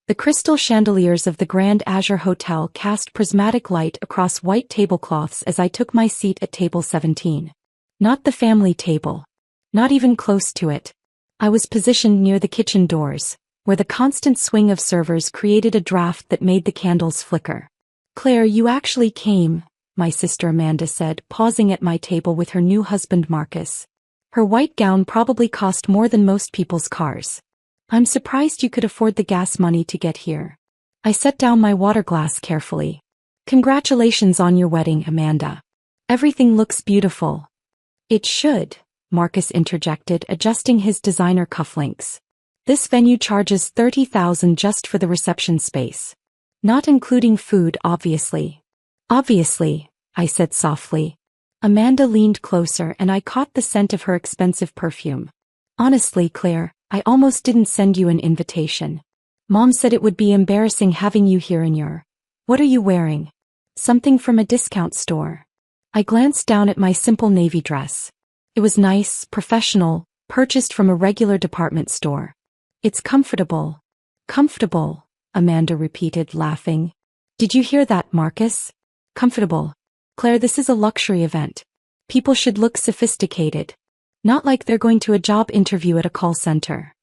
The crystal chandeliers of the Grand Azure Hotel cast prismatic light across white tablecloths as I took my seat at table 17. Not the family table. Not even close to it. I was positioned near the kitchen doors, where the constant swing of servers created a draft that made the candles flicker. "Claire, you actually came," my sister Amanda said, pausing at my table with her new husband Marcus. Her white gown probably cost more than most people's cars. "I'm surprised you could afford the gas money to get here." I set down my water glass carefully. "Congratulations on your wedding, Amanda. Everything looks beautiful." "It should," Marcus interjected, adjusting his designer cufflinks. "This venue charges $30,000 just for the reception space. Not including food, obviously." "Obviously," I said softly. Amanda leaned closer and I caught the scent of her expensive perfume. "Honestly, Claire, I almost didn't send you an invitation. Mom said it would be embarrassing having you here in your... What are you wearing?" "Something from a discount store." I glanced down at my simple navy dress. It was nice, professional, purchased from a regular department store. "It's comfortable." "Comfortable," Amanda repeated, laughing. "Did you hear that, Marcus? Comfortable. Claire, this is a luxury event. People should look sophisticated. Not like they're going to a job interview at a call center."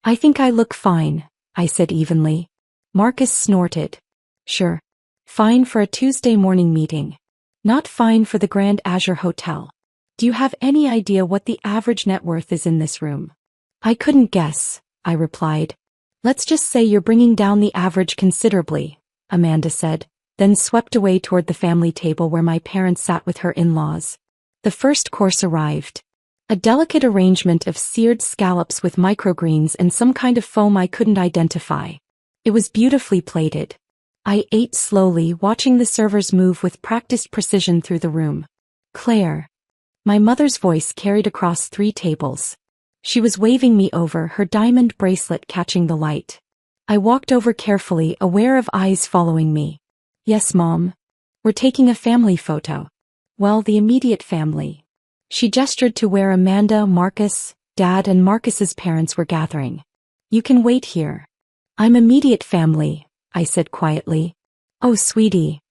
"I think I look fine," I said evenly. Marcus snorted. "Sure. Fine for a Tuesday morning meeting. Not fine for the Grand Azure Hotel. Do you have any idea what the average net worth is in this room?" "I couldn't guess," I replied. "Let's just say you're bringing down the average considerably," Amanda said, then swept away toward the family table where my parents sat with her in-laws. The first course arrived. A delicate arrangement of seared scallops with microgreens and some kind of foam I couldn't identify. It was beautifully plated. I ate slowly, watching the servers move with practiced precision through the room. "Claire." My mother's voice carried across 3 tables. She was waving me over, her diamond bracelet catching the light. I walked over carefully, aware of eyes following me. "Yes, Mom. We're taking a family photo." "Well, the immediate family." She gestured to where Amanda, Marcus, Dad, and Marcus's parents were gathering. "You can wait here." "I'm immediate family," I said quietly. "Oh, sweetie."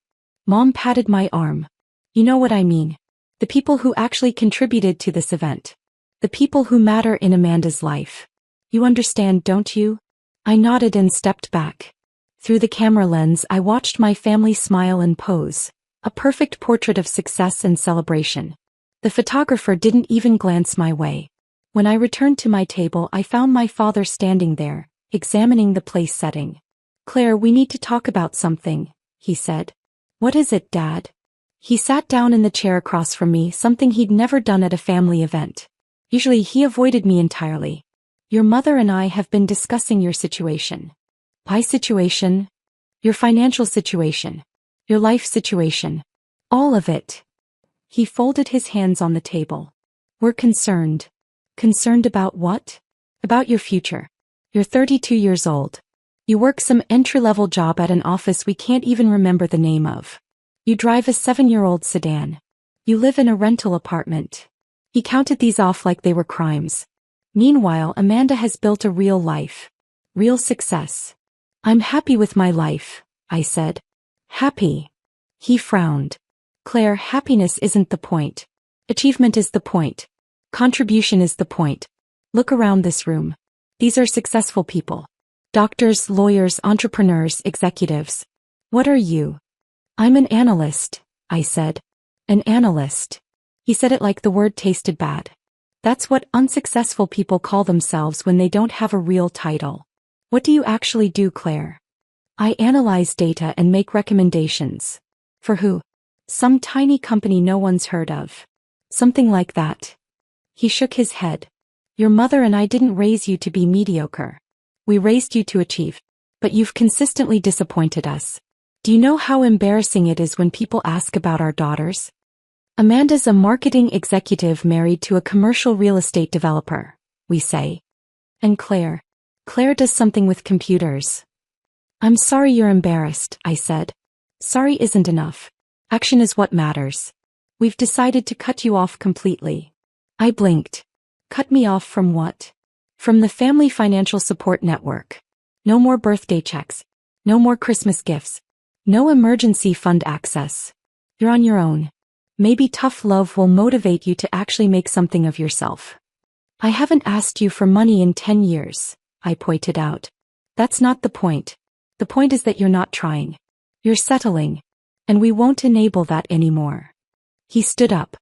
Mom patted my arm. "You know what I mean. The people who actually contributed to this event. The people who matter in Amanda's life. You understand, don't you?" I nodded and stepped back. Through the camera lens, I watched my family smile and pose, a perfect portrait of success and celebration. The photographer didn't even glance my way. When I returned to my table, I found my father standing there, examining the place setting. "Claire, we need to talk about something," he said. "What is it, Dad?" He sat down in the chair across from me, something he'd never done at a family event. Usually he avoided me entirely. "Your mother and I have been discussing your situation." "My situation?" "Your financial situation. Your life situation. All of it." He folded his hands on the table. "We're concerned." "Concerned about what?" "About your future. You're 32 years old. You work some entry-level job at an office we can't even remember the name of. You drive a 7-year-old sedan. You live in a rental apartment." He counted these off like they were crimes. Meanwhile, Amanda has built a real life. Real success. "I'm happy with my life," I said. "Happy?" He frowned. "Claire, happiness isn't the point. Achievement is the point. Contribution is the point. Look around this room. These are successful people. Doctors, lawyers, entrepreneurs, executives. What are you?" "I'm an analyst," I said. "An analyst." He said it like the word tasted bad. "That's what unsuccessful people call themselves when they don't have a real title." "What do you actually do, Claire?" "I analyze data and make recommendations." "For who?" "Some tiny company no one's heard of." "Something like that." He shook his head. "Your mother and I didn't raise you to be mediocre. We raised you to achieve. But you've consistently disappointed us. Do you know how embarrassing it is when people ask about our daughters? Amanda's a marketing executive married to a commercial real estate developer, we say. And Claire does something with computers." "I'm sorry you're embarrassed," I said. "Sorry isn't enough. Action is what matters. We've decided to cut you off completely." I blinked. "Cut me off from what?" "From the Family Financial Support Network. No more birthday checks. No more Christmas gifts. No emergency fund access. You're on your own. Maybe tough love will motivate you to actually make something of yourself. I haven't asked you for money in 10 years, I pointed out. That's not the point. The point is that you're not trying. You're settling. And we won't enable that anymore. He stood up.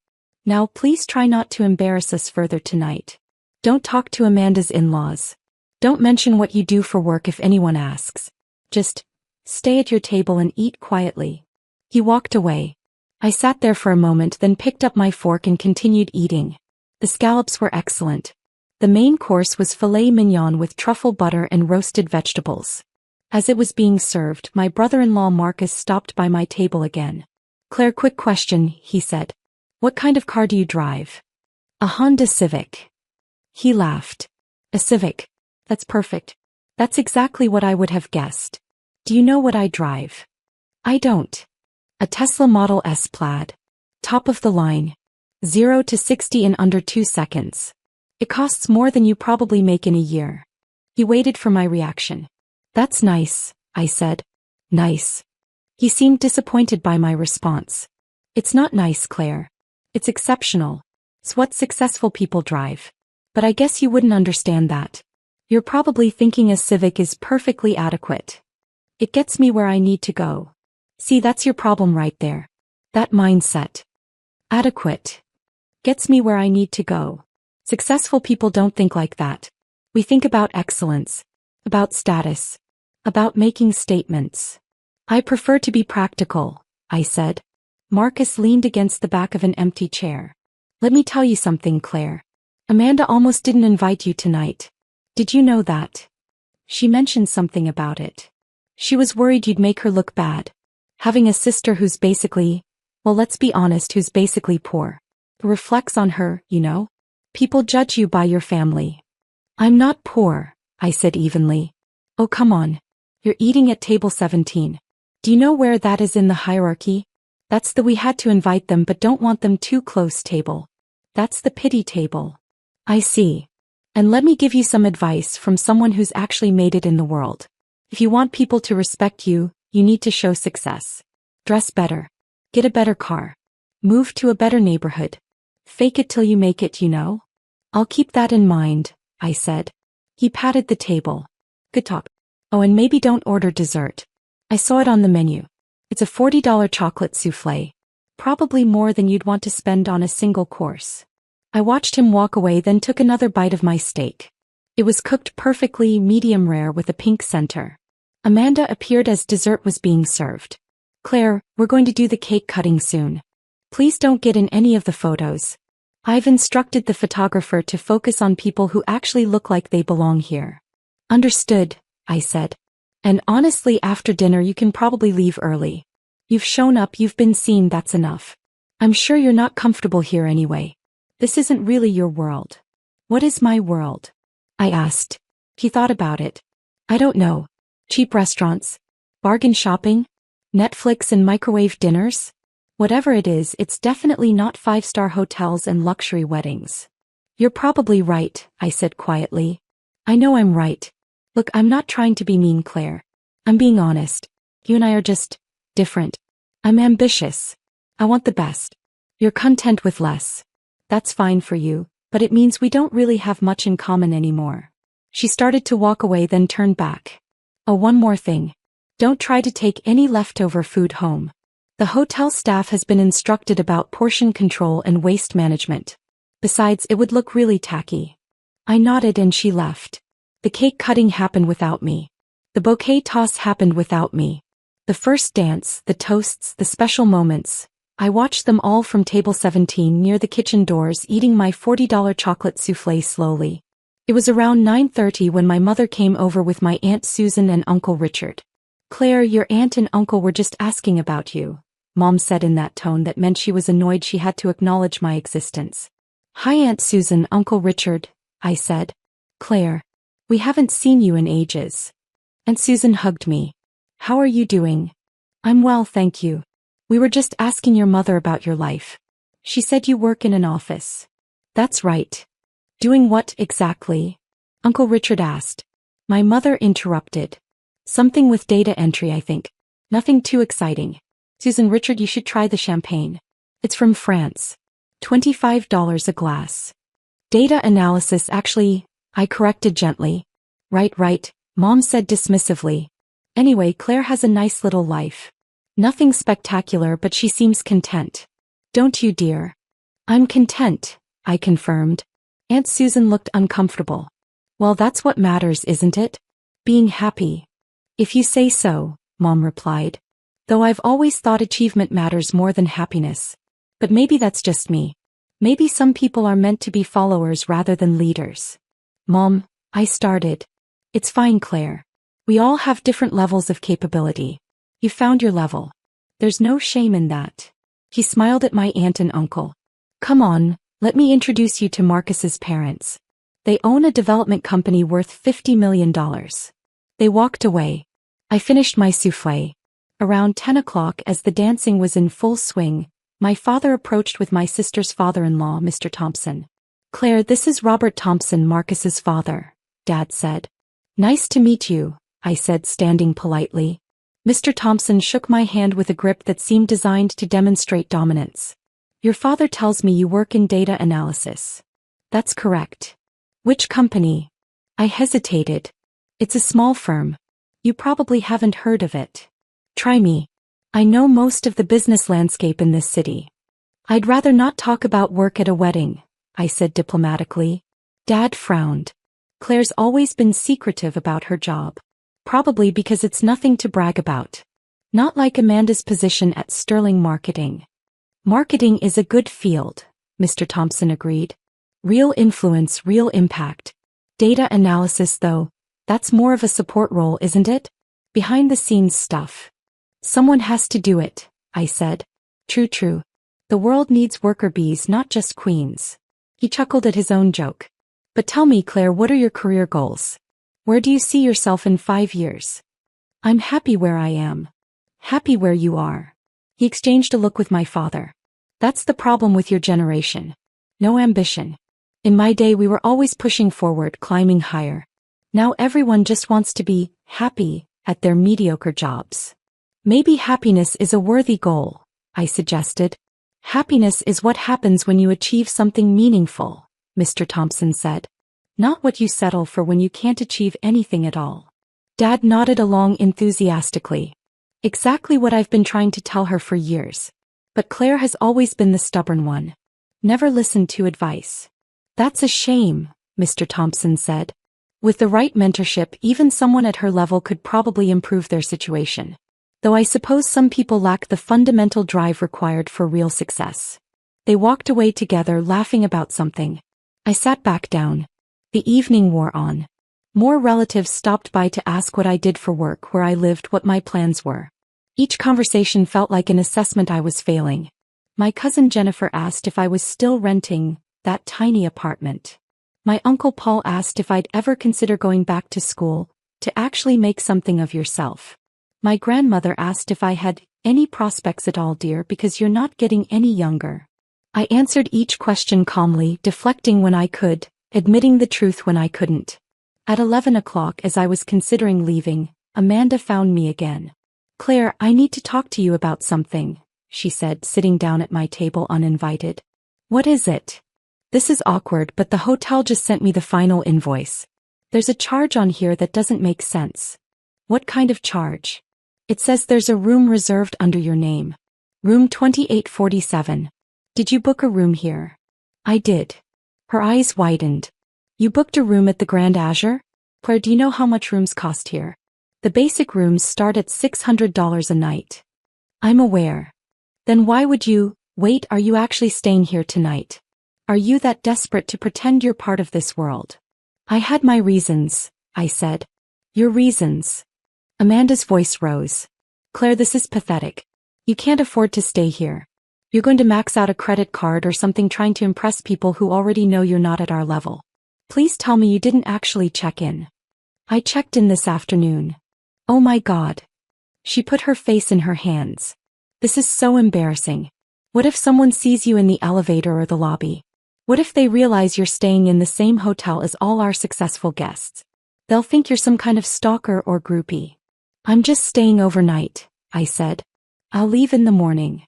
Now please try not to embarrass us further tonight. Don't talk to Amanda's in-laws. Don't mention what you do for work if anyone asks. Just stay at your table and eat quietly. He walked away. I sat there for a moment, then picked up my fork and continued eating. The scallops were excellent. The main course was filet mignon with truffle butter and roasted vegetables. As it was being served, my brother-in-law Marcus stopped by my table again. Claire, quick question, he said. What kind of car do you drive? A Honda Civic. He laughed. A Civic. That's perfect. That's exactly what I would have guessed. Do you know what I drive? I don't. A Tesla Model S Plaid. Top of the line. 0 to 60 in under 2 seconds. It costs more than you probably make in a year. He waited for my reaction. That's nice, I said. Nice. He seemed disappointed by my response. It's not nice, Claire. It's exceptional. It's what successful people drive. But I guess you wouldn't understand that. You're probably thinking a Civic is perfectly adequate. It gets me where I need to go. See, that's your problem right there. That mindset. Adequate. Gets me where I need to go. Successful people don't think like that. We think about excellence. About status. About making statements. I prefer to be practical, I said. Marcus leaned against the back of an empty chair. Let me tell you something, Claire. Amanda almost didn't invite you tonight. Did you know that? She mentioned something about it. She was worried you'd make her look bad. Having a sister who's basically, well, let's be honest, who's basically poor. It reflects on her, you know? People judge you by your family. I'm not poor, I said evenly. Oh, come on. You're eating at table 17. Do you know where that is in the hierarchy? That's the we had to invite them but don't want them too close table. That's the pity table. I see. And let me give you some advice from someone who's actually made it in the world. If you want people to respect you, you need to show success. Dress better. Get a better car. Move to a better neighborhood. Fake it till you make it, you know? I'll keep that in mind, I said. He patted the table. Good talk. Oh, and maybe don't order dessert. I saw it on the menu. It's a $40 chocolate soufflé. Probably more than you'd want to spend on a single course. I watched him walk away, then took another bite of my steak. It was cooked perfectly, medium rare with a pink center. Amanda appeared as dessert was being served. Claire, we're going to do the cake cutting soon. Please don't get in any of the photos. I've instructed the photographer to focus on people who actually look like they belong here. Understood, I said. And honestly, after dinner you can probably leave early. You've shown up, you've been seen, that's enough. I'm sure you're not comfortable here anyway. This isn't really your world. What is my world? I asked. He thought about it. I don't know. Cheap restaurants? Bargain shopping? Netflix and microwave dinners? Whatever it is, it's definitely not 5-star hotels and luxury weddings. You're probably right, I said quietly. I know I'm right. Look, I'm not trying to be mean, Claire. I'm being honest. You and I are just different. I'm ambitious. I want the best. You're content with less. That's fine for you, but it means we don't really have much in common anymore. She started to walk away, then turned back. Oh, one more thing. Don't try to take any leftover food home. The hotel staff has been instructed about portion control and waste management. Besides, it would look really tacky. I nodded and she left. The cake cutting happened without me. The bouquet toss happened without me. The first dance, the toasts, the special moments. I watched them all from table 17 near the kitchen doors, eating my $40 chocolate soufflé slowly. It was around 9:30 when my mother came over with my Aunt Susan and Uncle Richard. Claire, your aunt and uncle were just asking about you, Mom said in that tone that meant she was annoyed she had to acknowledge my existence. Hi Aunt Susan, Uncle Richard, I said. Claire, we haven't seen you in ages. Aunt Susan hugged me. How are you doing? I'm well, thank you. We were just asking your mother about your life. She said you work in an office. That's right. Doing what exactly? Uncle Richard asked. My mother interrupted. Something with data entry, I think. Nothing too exciting. Susan, Richard, you should try the champagne. It's from France. $25 a glass. Data analysis, actually, I corrected gently. Right, Mom said dismissively. Anyway, Claire has a nice little life. Nothing spectacular, but she seems content. Don't you, dear? I'm content, I confirmed. Aunt Susan looked uncomfortable. Well, that's what matters, isn't it? Being happy. If you say so, Mom replied. Though I've always thought achievement matters more than happiness. But maybe that's just me. Maybe some people are meant to be followers rather than leaders. Mom, I started. It's fine, Claire. We all have different levels of capability. You found your level. There's no shame in that. He smiled at my aunt and uncle. Come on, let me introduce you to Marcus's parents. They own a development company worth $50 million. They walked away. I finished my soufflé. Around 10 o'clock, as the dancing was in full swing, my father approached with my sister's father-in-law, Mr. Thompson. Claire, this is Robert Thompson, Marcus's father, Dad said. Nice to meet you, I said, standing politely. Mr. Thompson shook my hand with a grip that seemed designed to demonstrate dominance. Your father tells me you work in data analysis. That's correct. Which company? I hesitated. It's a small firm. You probably haven't heard of it. Try me. I know most of the business landscape in this city. I'd rather not talk about work at a wedding, I said diplomatically. Dad frowned. Claire's always been secretive about her job. Probably because it's nothing to brag about. Not like Amanda's position at Sterling Marketing. Marketing is a good field, Mr. Thompson agreed. Real influence, real impact. Data analysis, though, that's more of a support role, isn't it? Behind the scenes stuff. Someone has to do it, I said. True. The world needs worker bees, not just queens. He chuckled at his own joke. But tell me, Claire, what are your career goals? Where do you see yourself in 5 years? I'm happy where I am. Happy where you are. He exchanged a look with my father. That's the problem with your generation. No ambition. In my day we were always pushing forward, climbing higher. Now everyone just wants to be happy at their mediocre jobs. Maybe happiness is a worthy goal, I suggested. Happiness is what happens when you achieve something meaningful, Mr. Thompson said. Not what you settle for when you can't achieve anything at all. Dad nodded along enthusiastically. Exactly what I've been trying to tell her for years. But Claire has always been the stubborn one. Never listened to advice. That's a shame, Mr. Thompson said. With the right mentorship, even someone at her level could probably improve their situation. Though I suppose some people lack the fundamental drive required for real success. They walked away together, laughing about something. I sat back down. The evening wore on. More relatives stopped by to ask what I did for work, where I lived, what my plans were. Each conversation felt like an assessment I was failing. My cousin Jennifer asked if I was still renting that tiny apartment. My uncle Paul asked if I'd ever consider going back to school, to actually make something of yourself. My grandmother asked if I had any prospects at all, dear, because you're not getting any younger. I answered each question calmly, deflecting when I could, admitting the truth when I couldn't. At 11 o'clock, as I was considering leaving, Amanda found me again. Claire, I need to talk to you about something, she said, sitting down at my table uninvited. What is it? This is awkward, but the hotel just sent me the final invoice. There's a charge on here that doesn't make sense. What kind of charge? It says there's a room reserved under your name. Room 2847. Did you book a room here? I did. Her eyes widened. You booked a room at the Grand Azure? Claire, do you know how much rooms cost here? The basic rooms start at $600 a night. I'm aware. Then why would you, wait, are you actually staying here tonight? Are you that desperate to pretend you're part of this world? I had my reasons, I said. Your reasons? Amanda's voice rose. Claire, this is pathetic. You can't afford to stay here. You're going to max out a credit card or something trying to impress people who already know you're not at our level. Please tell me you didn't actually check in. I checked in this afternoon. Oh my God. She put her face in her hands. This is so embarrassing. What if someone sees you in the elevator or the lobby? What if they realize you're staying in the same hotel as all our successful guests? They'll think you're some kind of stalker or groupie. I'm just staying overnight, I said. I'll leave in the morning.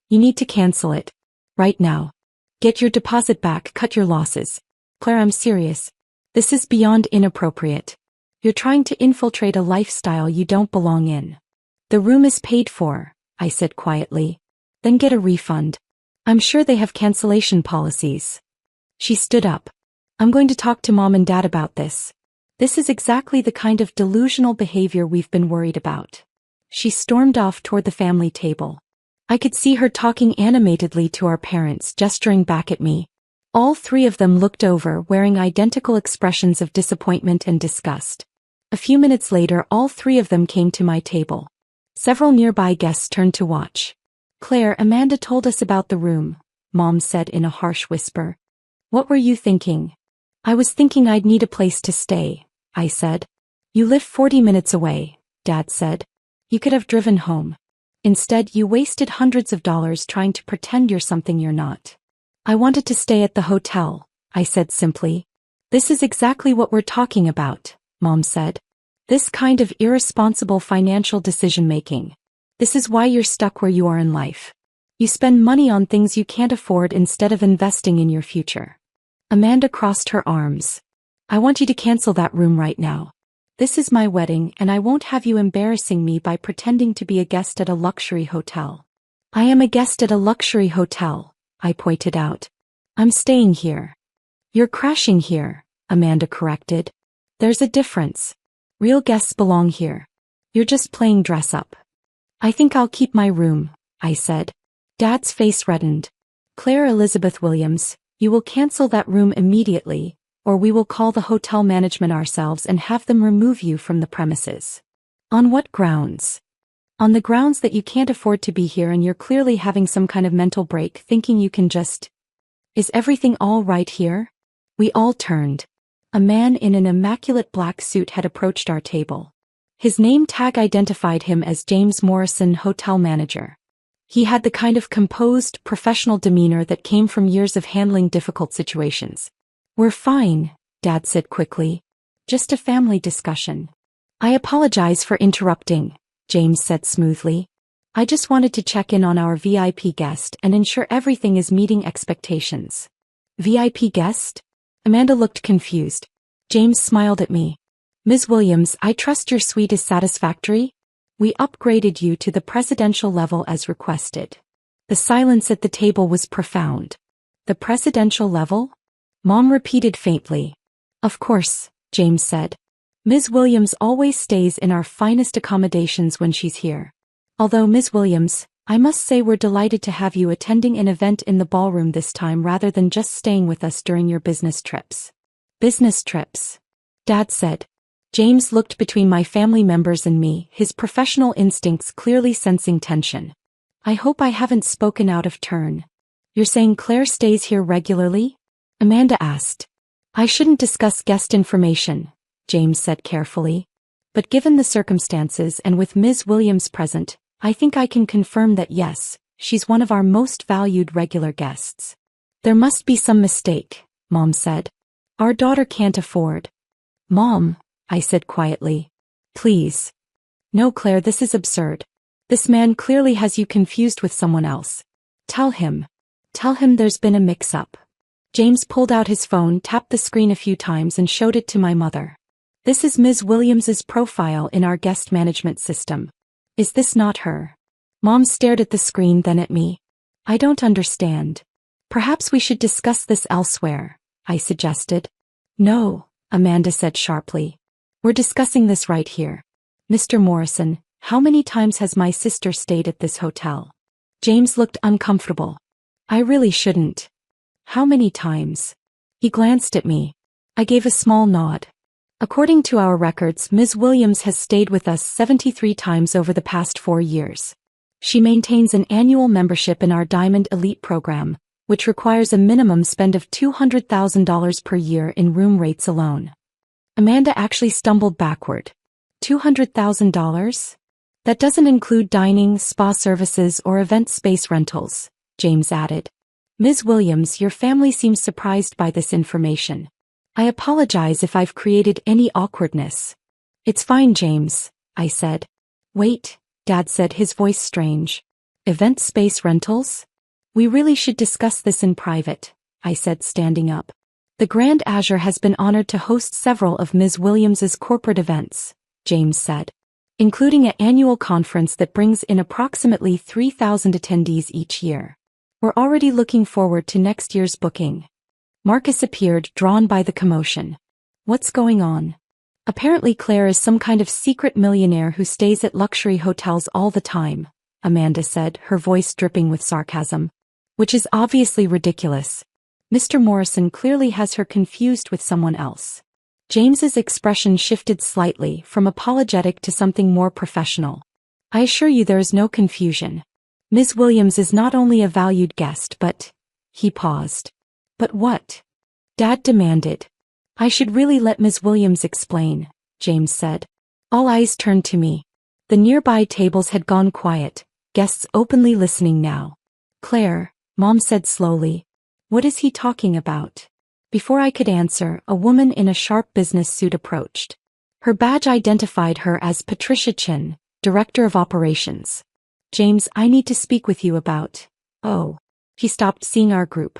You need to cancel it. Right now. Get your deposit back, cut your losses. Claire, I'm serious. This is beyond inappropriate. You're trying to infiltrate a lifestyle you don't belong in. The room is paid for, I said quietly. Then get a refund. I'm sure they have cancellation policies. She stood up. I'm going to talk to Mom and Dad about this. This is exactly the kind of delusional behavior we've been worried about. She stormed off toward the family table. I could see her talking animatedly to our parents, gesturing back at me. All three of them looked over, wearing identical expressions of disappointment and disgust. A few minutes later, all three of them came to my table. Several nearby guests turned to watch. Claire, Amanda told us about the room, Mom said in a harsh whisper. What were you thinking? I was thinking I'd need a place to stay, I said. You live 40 minutes away, Dad said. You could have driven home. Instead, you wasted hundreds of dollars trying to pretend you're something you're not. I wanted to stay at the hotel, I said simply. This is exactly what we're talking about, Mom said. This kind of irresponsible financial decision-making. This is why you're stuck where you are in life. You spend money on things you can't afford instead of investing in your future. Amanda crossed her arms. I want you to cancel that room right now. This is my wedding and I won't have you embarrassing me by pretending to be a guest at a luxury hotel. I am a guest at a luxury hotel, I pointed out. I'm staying here. You're crashing here, Amanda corrected. There's a difference. Real guests belong here. You're just playing dress up. I think I'll keep my room, I said. Dad's face reddened. Claire Elizabeth Williams, you will cancel that room immediately, or we will call the hotel management ourselves and have them remove you from the premises. On what grounds? On the grounds that you can't afford to be here and you're clearly having some kind of mental break thinking you can just... Is everything all right here? We all turned. A man in an immaculate black suit had approached our table. His name tag identified him as James Morrison, hotel manager. He had the kind of composed, professional demeanor that came from years of handling difficult situations. We're fine, Dad said quickly. Just a family discussion. I apologize for interrupting, James said smoothly. I just wanted to check in on our VIP guest and ensure everything is meeting expectations. VIP guest? Amanda looked confused. James smiled at me. Ms. Williams, I trust your suite is satisfactory? We upgraded you to the presidential level as requested. The silence at the table was profound. The presidential level? Mom repeated faintly. Of course, James said. Ms. Williams always stays in our finest accommodations when she's here. Although, Ms. Williams, I must say we're delighted to have you attending an event in the ballroom this time rather than just staying with us during your business trips. Business trips? Dad said. James looked between my family members and me, his professional instincts clearly sensing tension. I hope I haven't spoken out of turn. You're saying Claire stays here regularly? Amanda asked. I shouldn't discuss guest information, James said carefully. But given the circumstances and with Ms. Williams present, I think I can confirm that yes, she's one of our most valued regular guests. There must be some mistake, Mom said. Our daughter can't afford. Mom, I said quietly. Please. No, Claire, this is absurd. This man clearly has you confused with someone else. Tell him. Tell him there's been a mix-up. James pulled out his phone, tapped the screen a few times and showed it to my mother. This is Ms. Williams's profile in our guest management system. Is this not her? Mom stared at the screen, then at me. I don't understand. Perhaps we should discuss this elsewhere, I suggested. No, Amanda said sharply. We're discussing this right here. Mr. Morrison, how many times has my sister stayed at this hotel? James looked uncomfortable. I really shouldn't. How many times? He glanced at me. I gave a small nod. According to our records, Ms. Williams has stayed with us 73 times over the past 4 years. She maintains an annual membership in our Diamond Elite program, which requires a minimum spend of $200,000 per year in room rates alone. Amanda actually stumbled backward. $200,000? That doesn't include dining, spa services, or event space rentals, James added. Ms. Williams, your family seems surprised by this information. I apologize if I've created any awkwardness. It's fine, James, I said. Wait, Dad said, his voice strange. Event space rentals? We really should discuss this in private, I said, standing up. The Grand Azure has been honored to host several of Ms. Williams's corporate events, James said, including an annual conference that brings in approximately 3,000 attendees each year. We're already looking forward to next year's booking. Marcus appeared, drawn by the commotion. What's going on? Apparently Claire is some kind of secret millionaire who stays at luxury hotels all the time, Amanda said, her voice dripping with sarcasm. Which is obviously ridiculous. Mr. Morrison clearly has her confused with someone else. James's expression shifted slightly from apologetic to something more professional. I assure you there is no confusion. Ms. Williams is not only a valued guest but... He paused. But what? Dad demanded. I should really let Ms. Williams explain, James said. All eyes turned to me. The nearby tables had gone quiet, guests openly listening now. Claire, Mom said slowly. What is he talking about? Before I could answer, a woman in a sharp business suit approached. Her badge identified her as Patricia Chin, Director of Operations. James, I need to speak with you about... Oh. He stopped, seeing our group.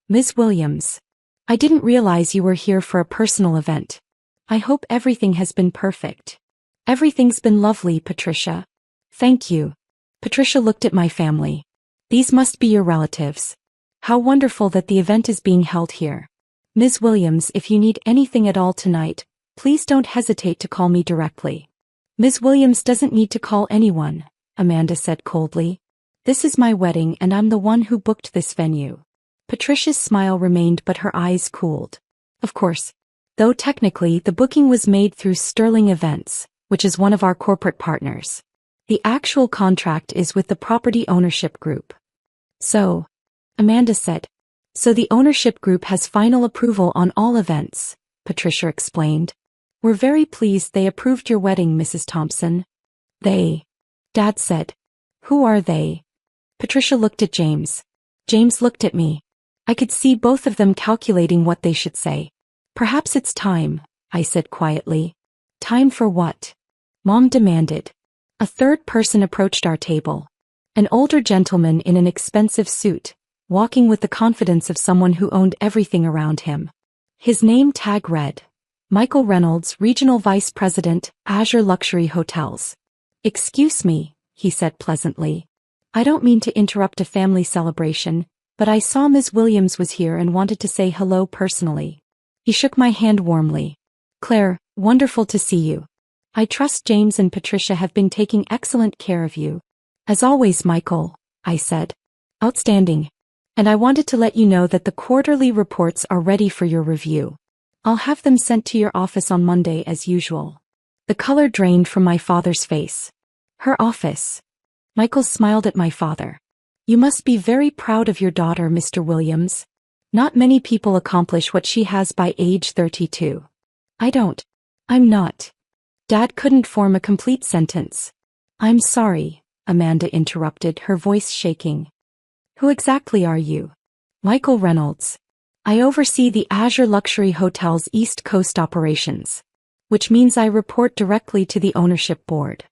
Ms. Williams. I didn't realize you were here for a personal event. I hope everything has been perfect. Everything's been lovely, Patricia. Thank you. Patricia looked at my family. These must be your relatives. How wonderful that the event is being held here. Ms. Williams, if you need anything at all tonight, please don't hesitate to call me directly. Ms. Williams doesn't need to call anyone, Amanda said coldly. This is my wedding and I'm the one who booked this venue. Patricia's smile remained but her eyes cooled. Of course. Though technically the booking was made through Sterling Events, which is one of our corporate partners. The actual contract is with the property ownership group. So, Amanda said. So the ownership group has final approval on all events, Patricia explained. We're very pleased they approved your wedding, Mrs. Thompson. They. Dad said. Who are they? Patricia looked at James. James looked at me. I could see both of them calculating what they should say. Perhaps it's time, I said quietly. Time for what? Mom demanded. A third person approached our table. An older gentleman in an expensive suit, walking with the confidence of someone who owned everything around him. His name tag read, Michael Reynolds, Regional Vice President, Azure Luxury Hotels. Excuse me, he said pleasantly. I don't mean to interrupt a family celebration, but I saw Ms. Williams was here and wanted to say hello personally. He shook my hand warmly. Claire, wonderful to see you. I trust James and Patricia have been taking excellent care of you. As always, Michael, I said. Outstanding. And I wanted to let you know that the quarterly reports are ready for your review. I'll have them sent to your office on Monday as usual. The color drained from my father's face. Her office. Michael smiled at my father. You must be very proud of your daughter, Mr. Williams. Not many people accomplish what she has by age 32. I don't. I'm not. Dad couldn't form a complete sentence. I'm sorry, Amanda interrupted, her voice shaking. Who exactly are you? Michael Reynolds. I oversee the Azure Luxury Hotels East Coast operations, which means I report directly to the ownership board.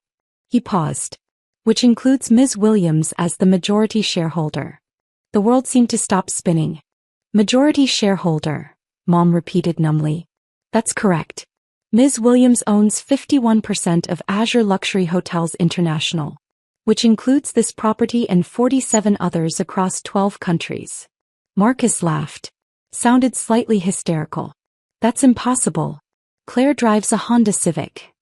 He paused. Which includes Ms. Williams as the majority shareholder. The world seemed to stop spinning. Majority shareholder, Mom repeated numbly. That's correct. Ms. Williams owns 51% of Azure Luxury Hotels International, which includes this property and 47 others across 12 countries. Marcus laughed. Sounded slightly hysterical. That's impossible. Claire drives a Honda Civic.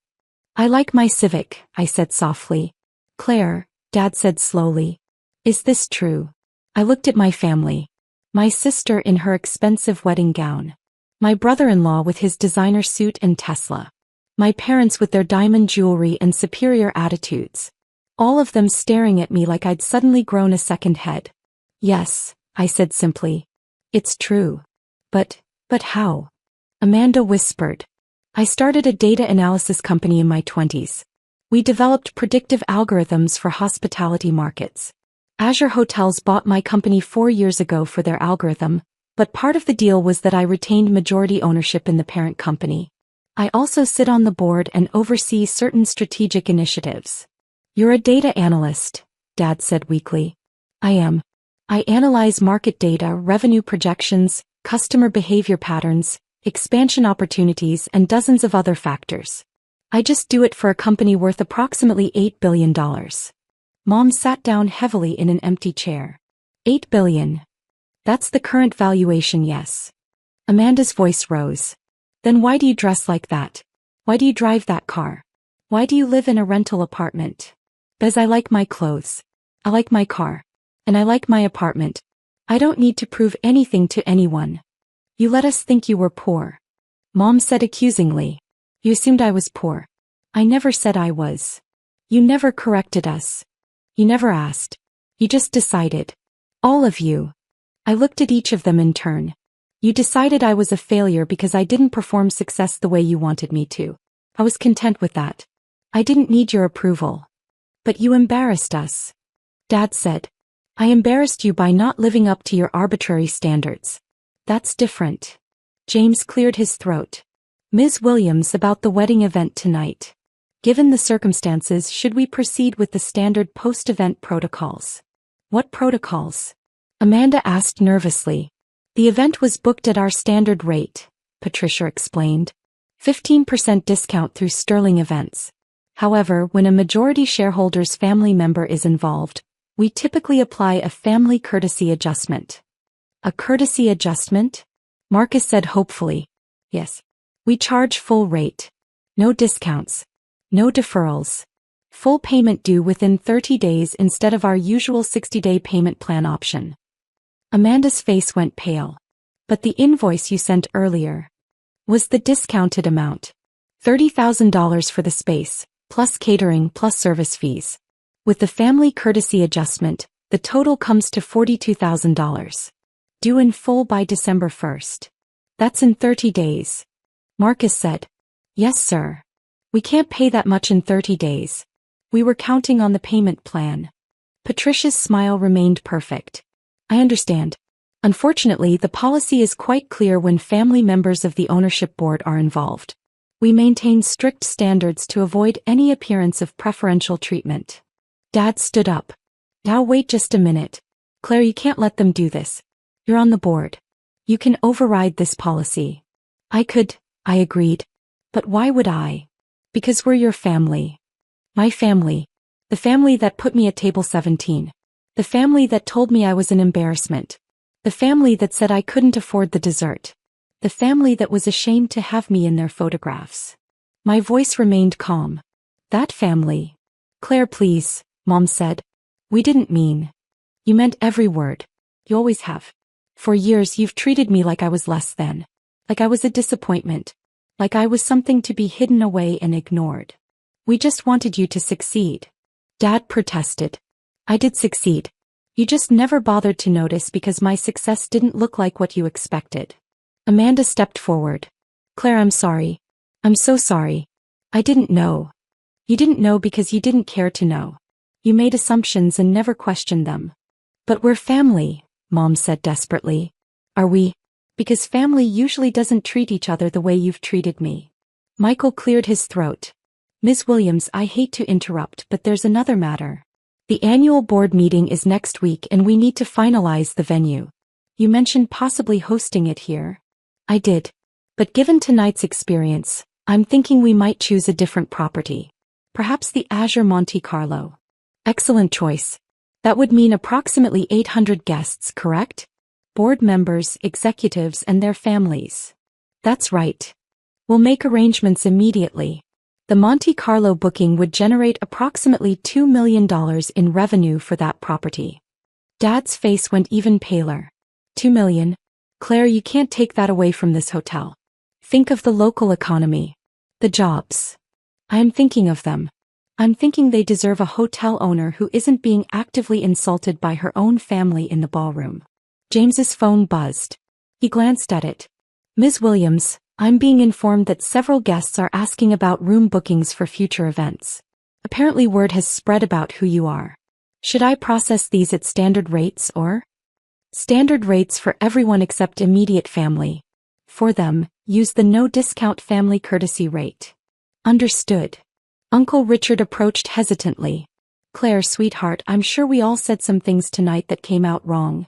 I like my Civic, I said softly. Claire, Dad said slowly. Is this true? I looked at my family. My sister in her expensive wedding gown. My brother-in-law with his designer suit and Tesla. My parents with their diamond jewelry and superior attitudes. All of them staring at me like I'd suddenly grown a second head. Yes, I said simply. It's true. But how? Amanda whispered. I started a data analysis company in my 20s. We developed predictive algorithms for hospitality markets. Azure Hotels bought my company 4 years ago for their algorithm, But part of the deal was that I retained majority ownership in the parent company. I also sit on the board and oversee certain strategic initiatives. You're a data analyst, Dad said weakly. I am. I analyze market data, revenue projections, customer behavior patterns, expansion opportunities, and dozens of other factors. I just do it for a company worth approximately $8 billion. Mom sat down heavily in an empty chair. $8 billion. That's the current valuation, yes. Amanda's voice rose. Then why do you dress like that? Why do you drive that car? Why do you live in a rental apartment? Because I like my clothes. I like my car. And I like my apartment. I don't need to prove anything to anyone. You let us think you were poor. Mom said accusingly. You assumed I was poor. I never said I was. You never corrected us. You never asked. You just decided. All of you. I looked at each of them in turn. You decided I was a failure because I didn't perform success the way you wanted me to. I was content with that. I didn't need your approval. But you embarrassed us. Dad said. I embarrassed you by not living up to your arbitrary standards. That's different. James cleared his throat. Ms. Williams, about the wedding event tonight. Given the circumstances, should we proceed with the standard post-event protocols? What protocols? Amanda asked nervously. The event was booked at our standard rate, Patricia explained. 15% discount through Sterling Events. However, when a majority shareholder's family member is involved, we typically apply a family courtesy adjustment. A courtesy adjustment? Marcus said hopefully. Yes. We charge full rate. No discounts. No deferrals. Full payment due within 30 days instead of our usual 60-day payment plan option. Amanda's face went pale. But the invoice you sent earlier was the discounted amount. $30,000 for the space, plus catering plus service fees. With the family courtesy adjustment, the total comes to $42,000. Due in full by December 1st. That's in 30 days. Marcus said. Yes, sir. We can't pay that much in 30 days. We were counting on the payment plan. Patricia's smile remained perfect. I understand. Unfortunately, the policy is quite clear when family members of the ownership board are involved. We maintain strict standards to avoid any appearance of preferential treatment. Dad stood up. Now wait just a minute. Claire, you can't let them do this. You're on the board. You can override this policy. I could, I agreed. But why would I? Because we're your family. My family. The family that put me at table 17. The family that told me I was an embarrassment. The family that said I couldn't afford the dessert. The family that was ashamed to have me in their photographs. My voice remained calm. That family. Claire, please, Mom said. We didn't mean. You meant every word. You always have. For years you've treated me like I was less than. Like I was a disappointment. Like I was something to be hidden away and ignored. We just wanted you to succeed. Dad protested. I did succeed. You just never bothered to notice because my success didn't look like what you expected. Amanda stepped forward. Claire, I'm sorry. I'm so sorry. I didn't know. You didn't know because you didn't care to know. You made assumptions and never questioned them. But we're family, Mom said desperately. Are we? Because family usually doesn't treat each other the way you've treated me. Michael cleared his throat. Ms. Williams, I hate to interrupt, but there's another matter. The annual board meeting is next week and we need to finalize the venue. You mentioned possibly hosting it here. I did. But given tonight's experience, I'm thinking we might choose a different property. Perhaps the Azure Monte Carlo. Excellent choice. That would mean approximately 800 guests, correct? Board members, executives, and their families. That's right. We'll make arrangements immediately. The Monte Carlo booking would generate approximately $2 million in revenue for that property. Dad's face went even paler. $2 million? Claire, you can't take that away from this hotel. Think of the local economy. The jobs. I am thinking of them. I'm thinking they deserve a hotel owner who isn't being actively insulted by her own family in the ballroom. James's phone buzzed. He glanced at it. Ms. Williams, I'm being informed that several guests are asking about room bookings for future events. Apparently word has spread about who you are. Should I process these at standard rates or? Standard rates for everyone except immediate family. For them, use the no discount family courtesy rate. Understood. Uncle Richard approached hesitantly. Claire, sweetheart, I'm sure we all said some things tonight that came out wrong.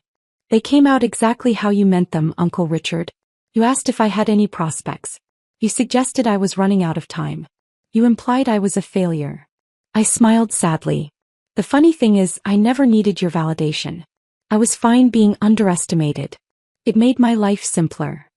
They came out exactly how you meant them, Uncle Richard. You asked if I had any prospects. You suggested I was running out of time. You implied I was a failure. I smiled sadly. The funny thing is, I never needed your validation. I was fine being underestimated. It made my life simpler.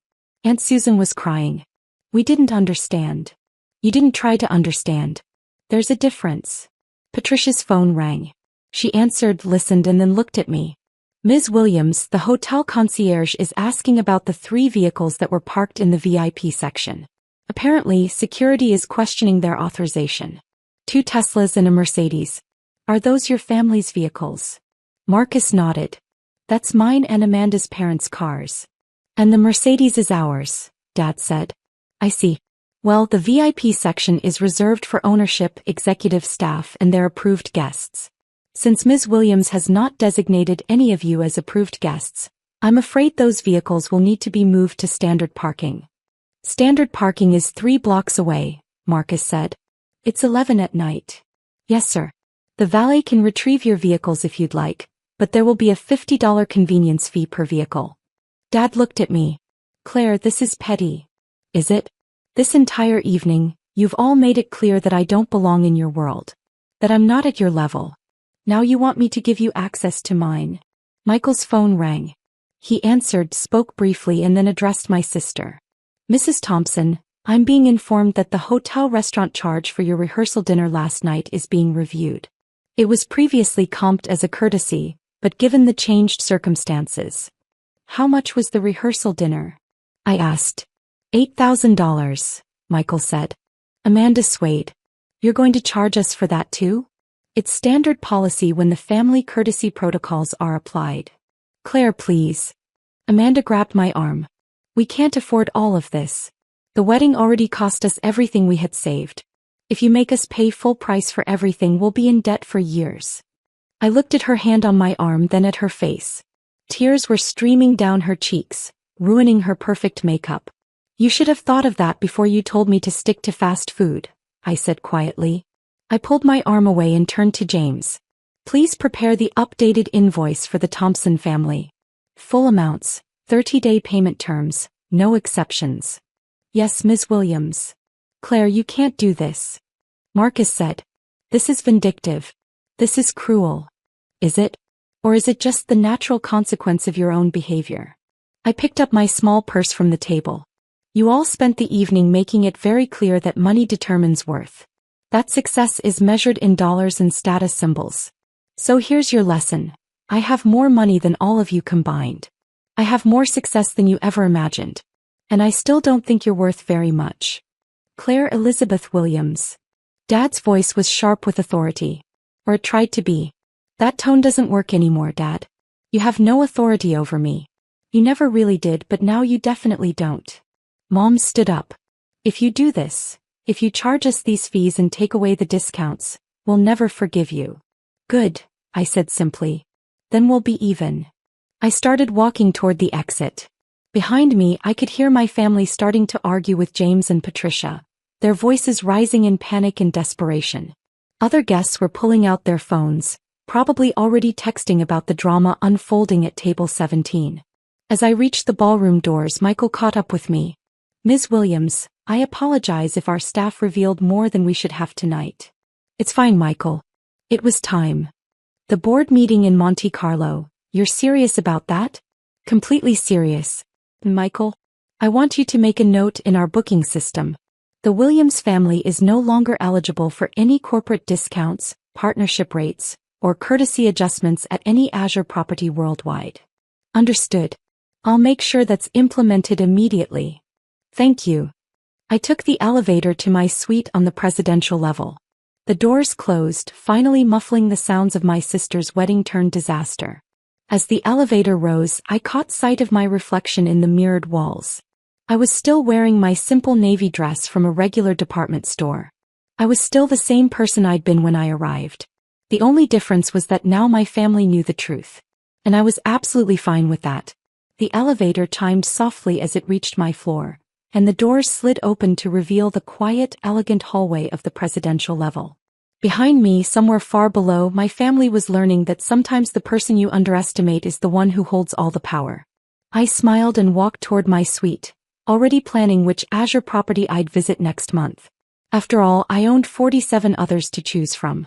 Aunt Susan was crying. We didn't understand. You didn't try to understand. There's a difference. Patricia's phone rang. She answered, listened, and then looked at me. Ms. Williams, the hotel concierge, is asking about the 3 vehicles that were parked in the VIP section. Apparently, security is questioning their authorization. 2 Teslas and a Mercedes. Are those your family's vehicles? Marcus nodded. That's mine and Amanda's parents' cars. And the Mercedes is ours, Dad said. I see. Well, the VIP section is reserved for ownership, executive staff, and their approved guests. Since Ms. Williams has not designated any of you as approved guests, I'm afraid those vehicles will need to be moved to standard parking. Standard parking is 3 blocks away, Marcus said. It's 11 at night. Yes, sir. The valet can retrieve your vehicles if you'd like, but there will be a $50 convenience fee per vehicle. Dad looked at me. Claire, this is petty. Is it? This entire evening, you've all made it clear that I don't belong in your world. That I'm not at your level. Now you want me to give you access to mine. Michael's phone rang. He answered, spoke briefly, and then addressed my sister. Mrs. Thompson, I'm being informed that the hotel restaurant charge for your rehearsal dinner last night is being reviewed. It was previously comped as a courtesy, but given the changed circumstances. How much was the rehearsal dinner? I asked. $8,000, Michael said. Amanda swayed. You're going to charge us for that too? It's standard policy when the family courtesy protocols are applied. Claire, please. Amanda grabbed my arm. We can't afford all of this. The wedding already cost us everything we had saved. If you make us pay full price for everything, we'll be in debt for years. I looked at her hand on my arm, then at her face. Tears were streaming down her cheeks, ruining her perfect makeup. You should have thought of that before you told me to stick to fast food, I said quietly. I pulled my arm away and turned to James. Please prepare the updated invoice for the Thompson family. Full amounts, 30-day payment terms, no exceptions. Yes, Ms. Williams. Claire, you can't do this. Marcus said. This is vindictive. This is cruel. Is it? Or is it just the natural consequence of your own behavior? I picked up my small purse from the table. You all spent the evening making it very clear that money determines worth. That success is measured in dollars and status symbols. So here's your lesson. I have more money than all of you combined. I have more success than you ever imagined. And I still don't think you're worth very much. Claire Elizabeth Williams. Dad's voice was sharp with authority. Or it tried to be. That tone doesn't work anymore, Dad. You have no authority over me. You never really did, but now you definitely don't. Mom stood up. If you do this, if you charge us these fees and take away the discounts, we'll never forgive you. Good, I said simply. Then we'll be even. I started walking toward the exit. Behind me, I could hear my family starting to argue with James and Patricia, their voices rising in panic and desperation. Other guests were pulling out their phones, probably already texting about the drama unfolding at table 17. As I reached the ballroom doors, Michael caught up with me. Ms. Williams, I apologize if our staff revealed more than we should have tonight. It's fine, Michael. It was time. The board meeting in Monte Carlo, you're serious about that? Completely serious. Michael, I want you to make a note in our booking system. The Williams family is no longer eligible for any corporate discounts, partnership rates, or courtesy adjustments at any Azure property worldwide. Understood. I'll make sure that's implemented immediately. Thank you. I took the elevator to my suite on the presidential level. The doors closed, finally muffling the sounds of my sister's wedding disaster. As the elevator rose, I caught sight of my reflection in the mirrored walls. I was still wearing my simple navy dress from a regular department store. I was still the same person I'd been when I arrived. The only difference was that now my family knew the truth. And I was absolutely fine with that. The elevator chimed softly as it reached my floor, and the doors slid open to reveal the quiet, elegant hallway of the presidential level. Behind me, somewhere far below, my family was learning that sometimes the person you underestimate is the one who holds all the power. I smiled and walked toward my suite, already planning which Azure property I'd visit next month. After all, I owned 47 others to choose from.